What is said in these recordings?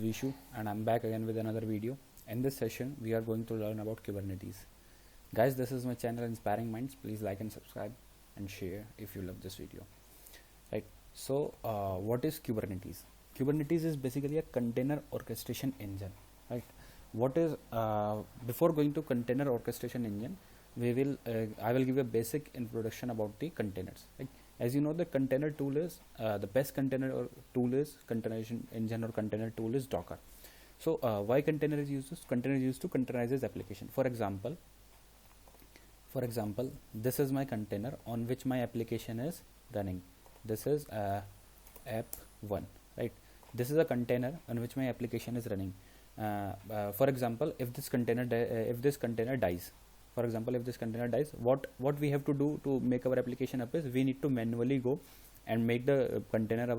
Vishu and I'm back again with another video. In this session, we are going to learn about Kubernetes. Guys, this is my channel Inspiring Minds. Please like and subscribe and share if you love this video. Right. So, what is Kubernetes? Kubernetes is basically a container orchestration engine. Right. What is before going to container orchestration engine, I will give a basic introduction about the containers. Right. As you know, the container tool is the best container tool is containerization engine or container tool is Docker. So why container is used? Container is used to containerize this application. For example, this is my container on which my application is running. This is app1, right? This is a container on which my application is running. For example, if this container dies, what we have to do to make our application up is we need to manually go and make the container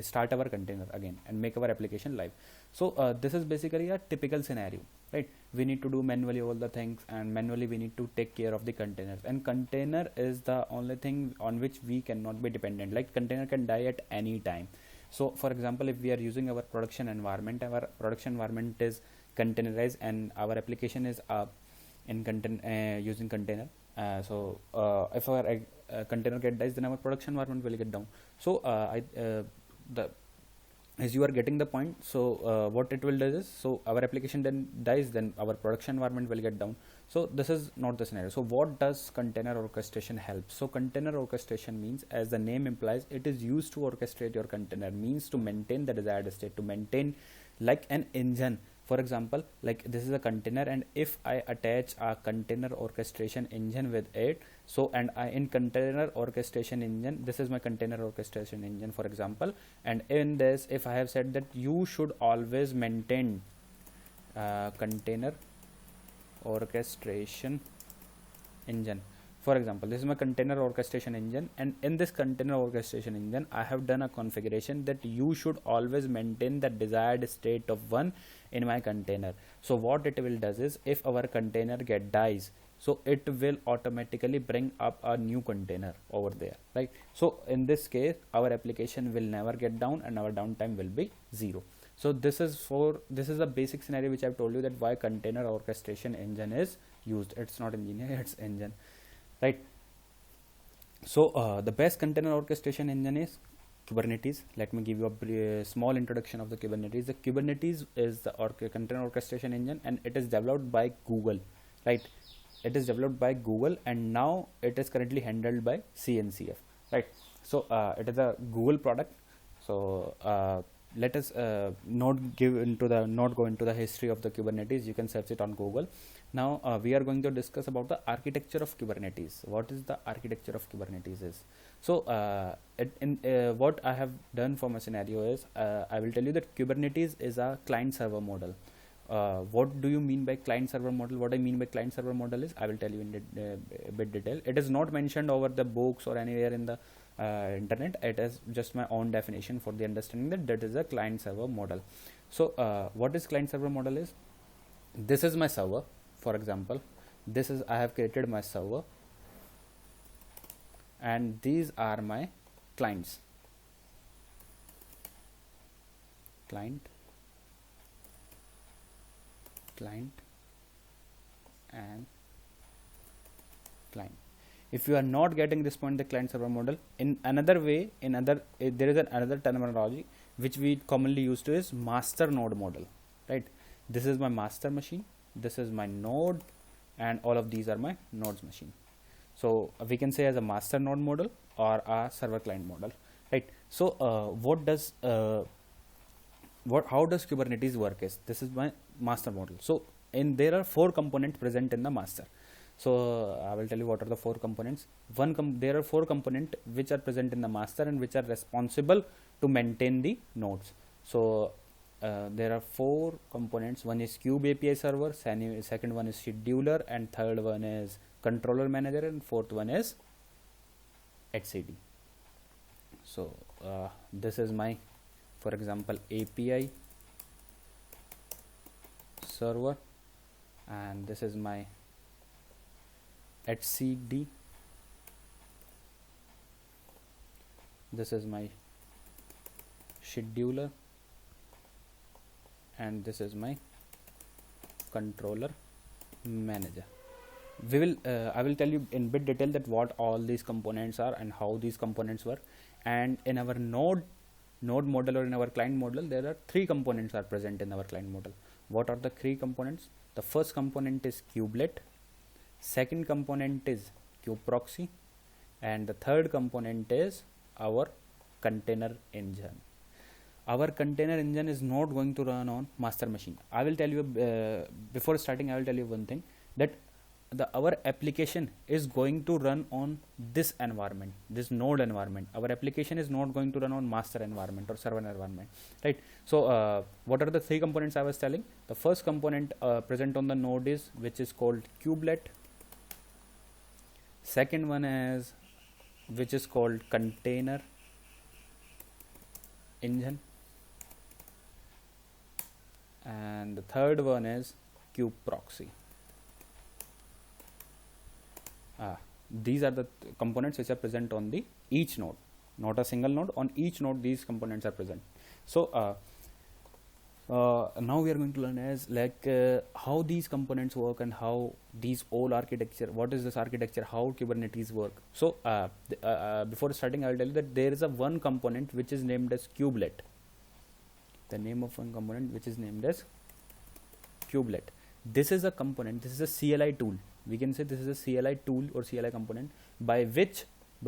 start our container again and make our application live. So this is basically a typical scenario, right? We need to do manually all the things, and manually we need to take care of the containers, and container is the only thing on which we cannot be dependent. Like, container can die at any time. So for example, if we are using our production environment is containerized and our application is using container. If our container dies, then our production environment will get down. So as you are getting the point, so what it will do is, so our application then dies, then our production environment will get down. So this is not the scenario. So what does container orchestration help? So container orchestration means, as the name implies, it is used to orchestrate your container, means to maintain the desired state, to maintain like an engine. For example, like this is a container, and if I attach a container orchestration engine with it, so and in container orchestration engine, this is my container orchestration engine, for example, and in this, if I have said that you should always maintain container orchestration engine. For example, this is my container orchestration engine, and in this container orchestration engine, I have done a configuration that you should always maintain the desired state of 1 in my container. So what it will does is, if our container dies, so it will automatically bring up a new container over there, right? So in this case, our application will never get down and our downtime will be 0. So this is a basic scenario which I've told you, that why container orchestration engine is used. It's not engineer, it's engine, right? So the best container orchestration engine is Kubernetes. Let me give you a small introduction of the Kubernetes. The Kubernetes is the container orchestration engine, and it is developed by Google, right? It is developed by Google, and now it is currently handled by CNCF, right? So it is a Google product. So let us not go into the history of the Kubernetes. You can search it on Google. Now we are going to discuss about the architecture of Kubernetes. What is the architecture of Kubernetes is? So what I have done for my scenario is, I will tell you that Kubernetes is a client server model. What do you mean by client server model? What I mean by client server model is, I will tell you in a bit detail. It is not mentioned over the books or anywhere in the internet. It is just my own definition for the understanding that is a client server model. So what is client server model is, this is my server. For example, I have created my server, and these are my clients. Client and client. If you are not getting this point, the client server model, in another way, there is another terminology which we commonly use to is master node model, right? This is my master machine, this is my node, and all of these are my nodes machine. So we can say as a master node model or a server client model, right? So how does Kubernetes work is, this is my master model. So there are 4 components present in the master. So I will tell you what are the 4 components. There are 4 components which are present in the master and which are responsible to maintain the nodes. So there are 4 components. One is Kube API server, second one is scheduler, and third one is controller manager, and fourth one is etcd. So this is my, for example, API server, and this is my etcd. This is my scheduler, and this is my controller manager. We will I will tell you in bit detail that what all these components are and how these components work. And in our node model or in our client model, there are three components are present in our client model. What are the three components? The first component is kubelet, second component is kubeproxy, and the third component is our container engine. Our container engine is not going to run on master machine. I will tell you before starting, I will tell you one thing, that our application is going to run on this environment, this node environment. Our application is not going to run on master environment or server environment, right? So what are the three components I was telling? The first component present on the node is which is called kubelet. Second one is which is called container engine, and the third one is kubeproxy. These are the components which are present on the each node, not a single node. On each node these components are present. So now we are going to learn as how these components work and how these all architecture, what is this architecture, how Kubernetes work. So before starting, I will tell you that there is a one component which is named as kubelet. The name of one component which is named as kubelet. This is a component, this is a CLI tool. We can say this is a CLI tool or CLI component by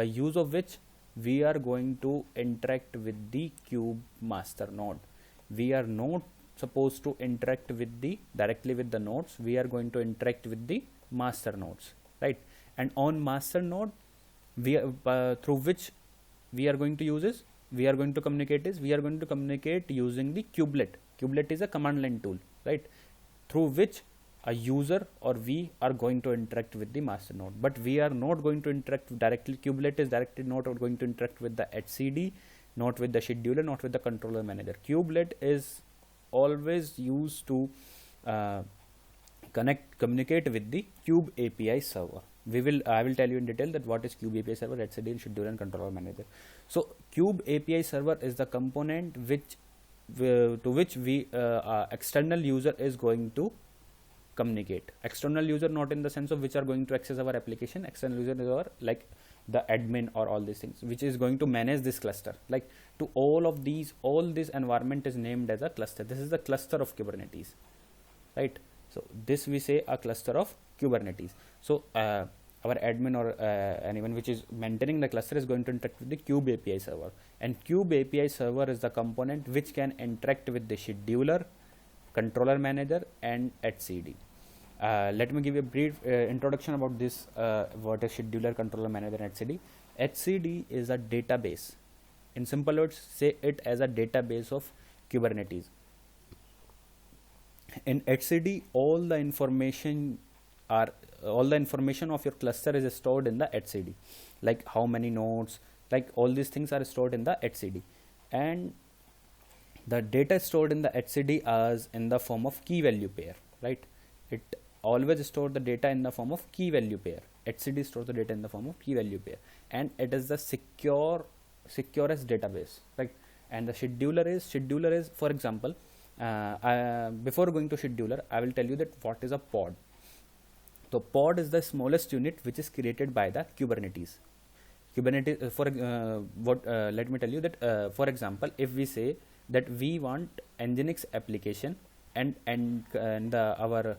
use of which we are going to interact with the kube master node. We are not supposed to interact with directly with the nodes. We are going to interact with the master nodes, right? And on master node, we through which we are going to use is we are going to communicate using the kubelet. Kubelet is a command line tool, right? Through which a user or we are going to interact with the master node, but we are not going to interact directly. Kubelet is directly not going to interact with the etcd, not with the scheduler, not with the controller manager. Kubelet is always used to communicate with the kube API server. I will tell you in detail that what is kube API server, etcd, scheduler, and controller manager. So kube API server is the component which to which we external user is going to communicate. External user not in the sense of which are going to access our application. External user is our like the admin or all these things which is going to manage this cluster. Like to all this environment is named as a cluster. This is the cluster of Kubernetes, right? So this we say a cluster of Kubernetes. So our admin or anyone which is maintaining the cluster is going to interact with the kube API server, and kube API server is the component which can interact with the scheduler, controller manager, and etcd. Let me give you a brief introduction about this. What is scheduler, controller manager, and etcd? etcd is a database. In simple words, say it as a database of Kubernetes. In etcd, all the information of your cluster is stored in the etcd, like how many nodes, like all these things are stored in the etcd, and the data stored in the etcd is in the form of key value pair, right? It always store the data in the form of key value pair. etcd stores the data in the form of key value pair, and it is the securest database, right? And the scheduler is for example, before going to scheduler, I will tell you that what is a pod. So pod is the smallest unit which is created by the Kubernetes. Let me tell you that for example, if we say that we want Nginx application and our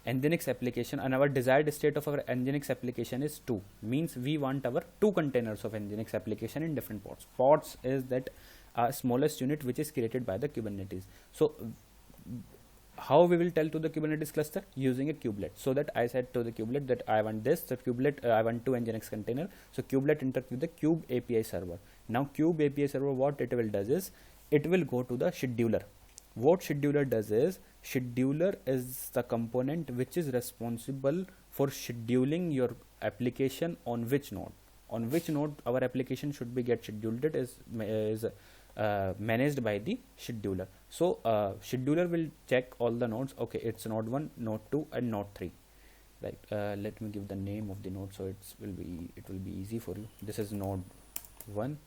Nginx application, and our desired state of our Nginx application is 2, means we want our 2 containers of Nginx application in different pods. Pods is that smallest unit which is created by the Kubernetes. So how we will tell to the Kubernetes cluster? Using a kubelet. So that I said to the kubelet that I want this, the kubelet I want 2 Nginx container. So kubelet interact with the kube API server. Now kube API server, what it will does is it will go to the scheduler. What scheduler does is, scheduler is the component which is responsible for scheduling your application on which node. On which node our application should be get scheduled is managed by the scheduler. So scheduler will check all the nodes. Okay, it's node 1, node 2, and node 3. Right. Let me give the name of the node so it will be easy for you. This is node 1,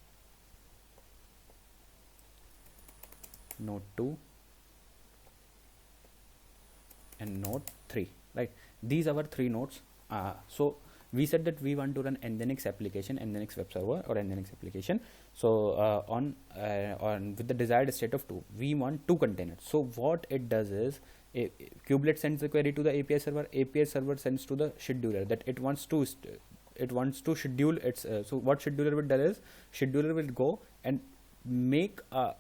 node 2, and node 3, right? These are our 3 nodes. So we said that we want to run Nginx application, Nginx web server or Nginx application. So on with the desired state of 2, we want 2 containers. So what it does is, kubelet sends the query to the API server, API server sends to the scheduler that it wants to schedule its so what scheduler will do is, scheduler will go and make a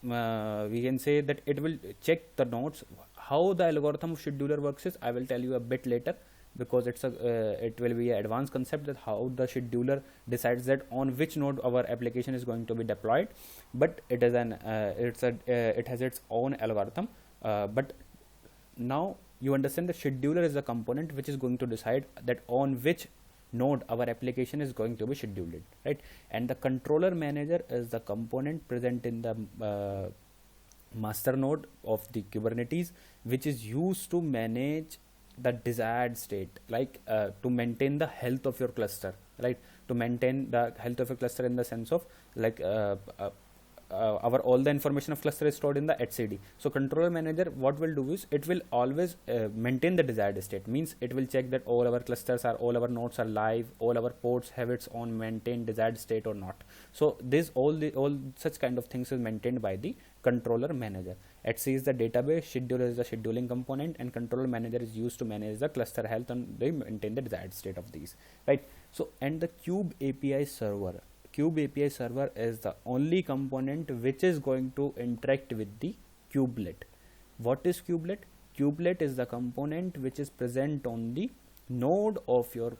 we can say that it will check the nodes. How the algorithm of scheduler works is, I will tell you a bit later, because it's it will be an advanced concept that how the scheduler decides that on which node our application is going to be deployed. But it is it has its own algorithm. But now you understand the scheduler is the component which is going to decide that on which node our application is going to be scheduled, right? And the controller manager is the component present in the master node of the Kubernetes, which is used to manage the desired state, like to maintain the health of your cluster, right? To maintain the health of a cluster in the sense of like our all the information of cluster is stored in the etcd. So controller manager, what will do is, it will always maintain the desired state, means it will check that all our clusters are, all our nodes are live, all our ports have its own maintained desired state or not. So this all such kind of things is maintained by the controller manager. Etc is the database, scheduler is the scheduling component, and controller manager is used to manage the cluster health and they maintain the desired state of these, right? So and the Kube API server, Kube API server is the only component which is going to interact with the kubelet. What is kubelet? Kubelet is the component which is present on the node of your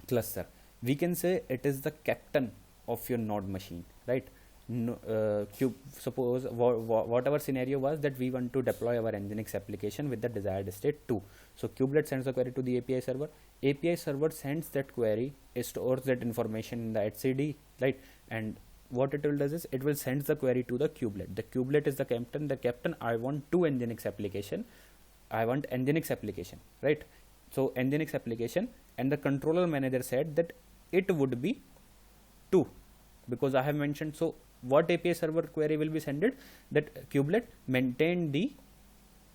cluster. We can say it is the captain of your node machine, right? Suppose whatever scenario was that we want to deploy our Nginx application with the desired state 2. So kubelet sends a query to the API server. API server sends that query, it stores that information in the etcd, right? And what it will does is, it will send the query to the kubelet. The kubelet is the captain. The captain, I want 2 Nginx application. I want Nginx application, right? So Nginx application, and the controller manager said that it would be 2, because I have mentioned. So what API server query will be sent? That kubelet maintain the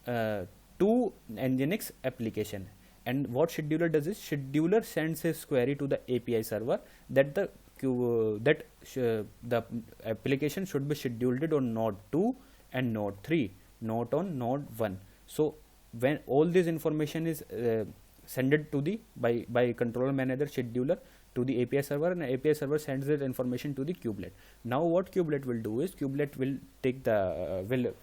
2 Nginx application. And what scheduler does is, scheduler sends his query to the API server that the application should be scheduled on node 2 and node 3, not on node 1. So when all this information is sent to the by controller manager scheduler to the API server, and API server sends that information to the kubelet. Now what kubelet will do is, kubelet will take the will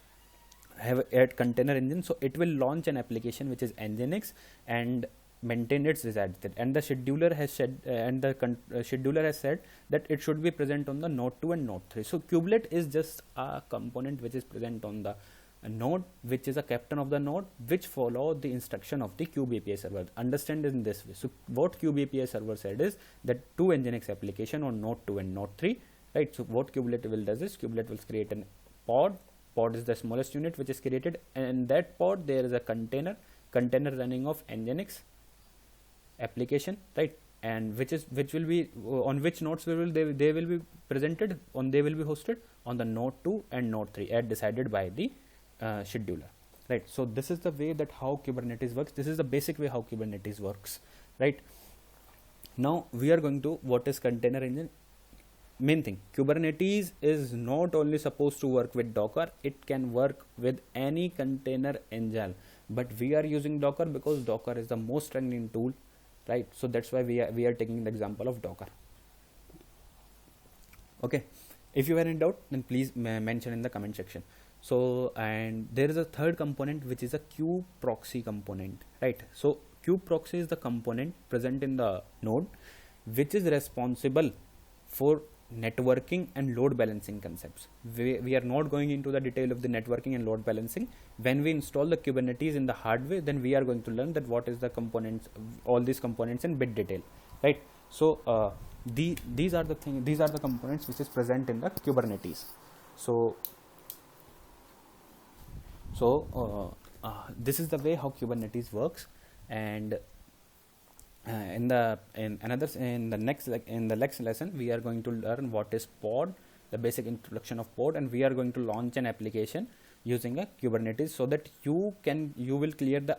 have a container engine, so it will launch an application which is Nginx and maintain its desired state. And the scheduler has said scheduler has said that it should be present on the node 2 and node 3. So kubelet is just a component which is present on the node, which is a captain of the node, which follow the instruction of the Kube API server. Understand in this way. So what Kube API server said is that 2 Nginx application on node 2 and node 3, right? So what kubelet will does is, kubelet will create an pod. Pod is the smallest unit which is created, and in that pod there is a container running of Nginx application, right? And which will be on which nodes they will be presented on, they will be hosted on the node 2 and node 3 as decided by the scheduler, right? So this is the way that how Kubernetes works. This is the basic way how Kubernetes works, right? Now we are going to what is container engine. Main thing, Kubernetes is not only supposed to work with Docker, it can work with any container engine, but we are using Docker because Docker is the most trending tool, right? So that's why we are taking the example of Docker. Okay, if you are in doubt, then please mention in the comment section. So, and there is a third component which is a kubeproxy component, right? So kubeproxy is the component present in the node which is responsible for networking and load balancing concepts. We are not going into the detail of the networking and load balancing. When we install the Kubernetes in the hardware, then we are going to learn that what is the components, all these components in bit detail, right? So these are the components which is present in the Kubernetes. So this is the way how Kubernetes works. And in the next lesson we are going to learn what is pod, the basic introduction of pod, and we are going to launch an application using a Kubernetes, so that you will clear the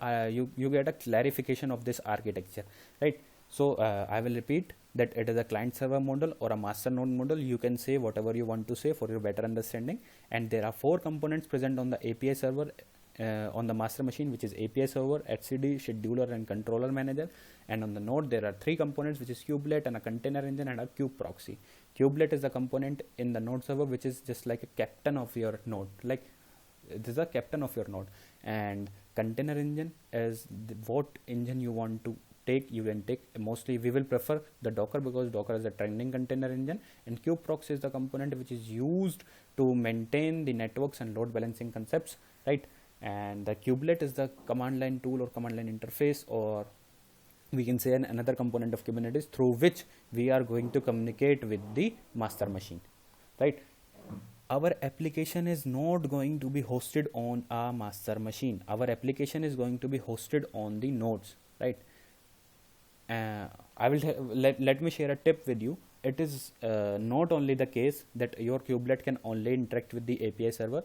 you get a clarification of this architecture, right? So I will repeat that it is a client server model or a master node model. You can say whatever you want to say for your better understanding. And there are 4 components present on the API server on the master machine, which is API server, etcd, scheduler, and controller manager. And on the node there are 3 components, which is kubelet and a container engine and a kube proxy. Kubelet is the component in the node server which is just like a captain of your node, like this is a captain of your node. And container engine is what engine you want to take, you can take. Mostly we will prefer the Docker, because Docker is a trending container engine. And kube proxy is the component which is used to maintain the networks and load balancing concepts, right? And the kubelet is the command line tool or command line interface, or we can say another component of Kubernetes through which we are going to communicate with the master machine, right? Our application is not going to be hosted on a master machine. Our application is going to be hosted on the nodes, right? I will let me share a tip with you. It is not only the case that your kubelet can only interact with the API server.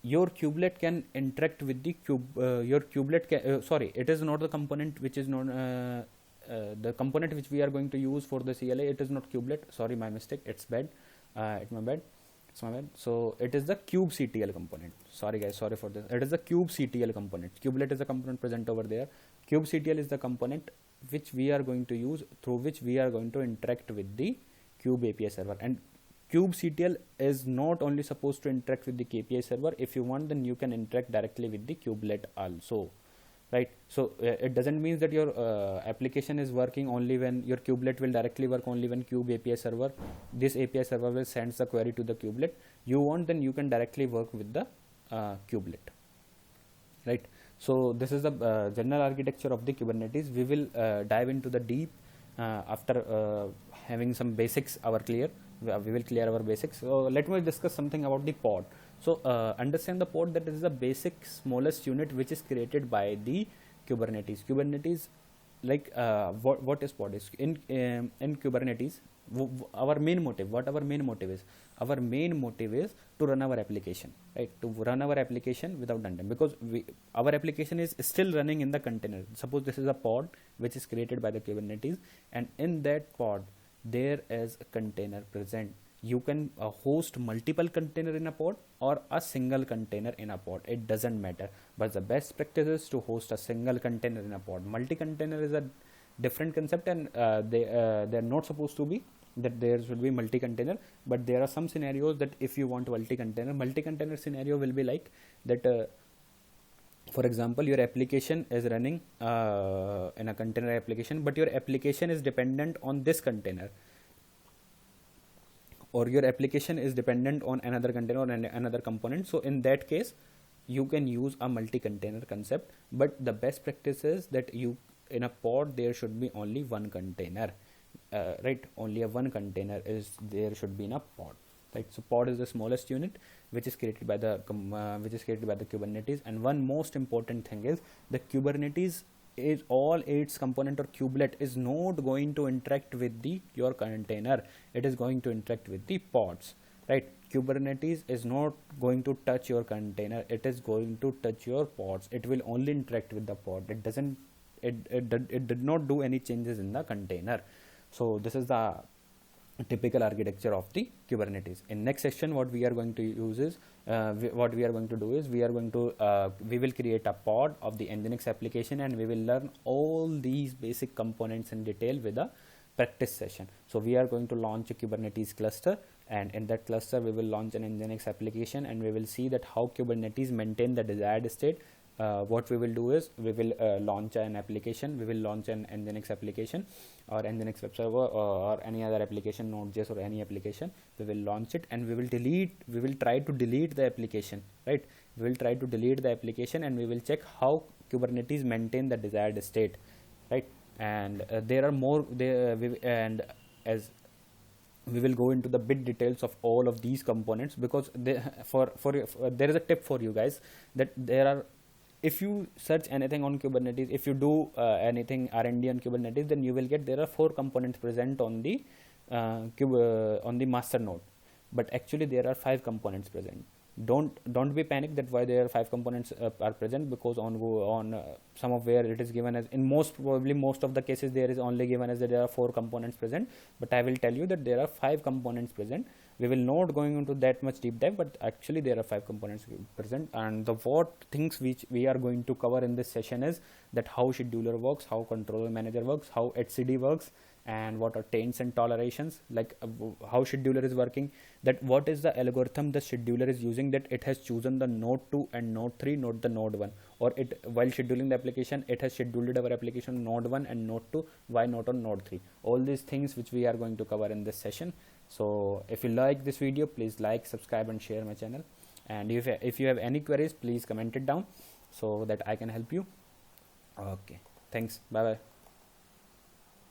Your kubelet can interact with the your kubelet can, sorry, it is not the component which is not the component which we are going to use for the CLI. It is not kubelet, sorry, my mistake, it's bad, it's my bad. So it is the kubectl component. Sorry guys, sorry for this. It is the kubectl component. Kubelet is the component present over there. Kubectl is the component which we are going to use, through which we are going to interact with the kube API server. And kubectl is not only supposed to interact with the KPI server. If you want, then you can interact directly with the kubelet also, right? So it doesn't mean that your application is working only when your kubelet will directly work only when kube API server, this API server will send the query to the kubelet. You want, then you can directly work with the kubelet, right? So this is the general architecture of the Kubernetes. We will dive into the deep after having some basics clear. We will clear our basics. So let me discuss something about the pod. So understand the pod, that is the basic smallest unit which is created by the Kubernetes. Kubernetes, like what is pod is in Kubernetes. Our main motive, what our main motive is? Our main motive is to run our application, right? To run our application without downtime, because our application is still running in the container. Suppose this is a pod which is created by the Kubernetes, and in that pod there is a container present. You can host multiple container in a pod or a single container in a pod, it doesn't matter. But the best practice is to host a single container in a pod. Multi-container is a different concept, and they're not supposed to be that there should be multi-container. But there are some scenarios that if you want multi-container scenario will be like that. For example, your application is running in a container application, but your application is dependent on this container, or your application is dependent on another container or another component. So in that case, you can use a multi-container concept. But the best practice is that you, in a pod, there should be only one container, right? Only a one container is there should be in a pod, right? So pod is the smallest unit which is created by the Kubernetes. And one most important thing is the Kubernetes is all its component, or kubelet is not going to interact with your container. It is going to interact with the pods, right? Kubernetes is not going to touch your container, it is going to touch your pods. It will only interact with the pod. It doesn't, it did not do any changes in the container. So this is the typical architecture of the Kubernetes. In next section, what we are going to use is we will create a pod of the Nginx application, and we will learn all these basic components in detail with a practice session. So we are going to launch a Kubernetes cluster, and in that cluster we will launch an Nginx application, and we will see that how Kubernetes maintain the desired state. What we will do is we will launch an application. We will launch an Nginx application or Nginx web server or any other application, Node.js or any application. We will launch it, and we will try to delete the application, right? We will try to delete the application, and we will check how Kubernetes maintain the desired state, right? And there are more and as we will go into the bit details of all of these components, because there is a tip for you guys, that there are, if you search anything on Kubernetes, if you do anything R&D on Kubernetes, then you will get there are 4 components present on the master node, but actually there are 5 components present. Don't be panicked that why there are 5 components are present, because on some of where it is given as, in most probably most of the cases there is only given as that there are 4 components present, but I will tell you that there are 5 components present. We will not going into that much deep dive, but actually there are 5 components present. And the what things which we are going to cover in this session is that how scheduler works, how controller manager works, how HCD works, and what are taints and tolerations, like how scheduler is working, that what is the algorithm the scheduler is using, that it has chosen the node 2 and node 3, not the node 1, or it while scheduling the application it has scheduled our application node 1 and node 2, why not on node 3. All these things which we are going to cover in this session. So if you like this video, please like, subscribe and share my channel, and if you have any queries, please comment it down so that I can help you. Okay, thanks, bye bye.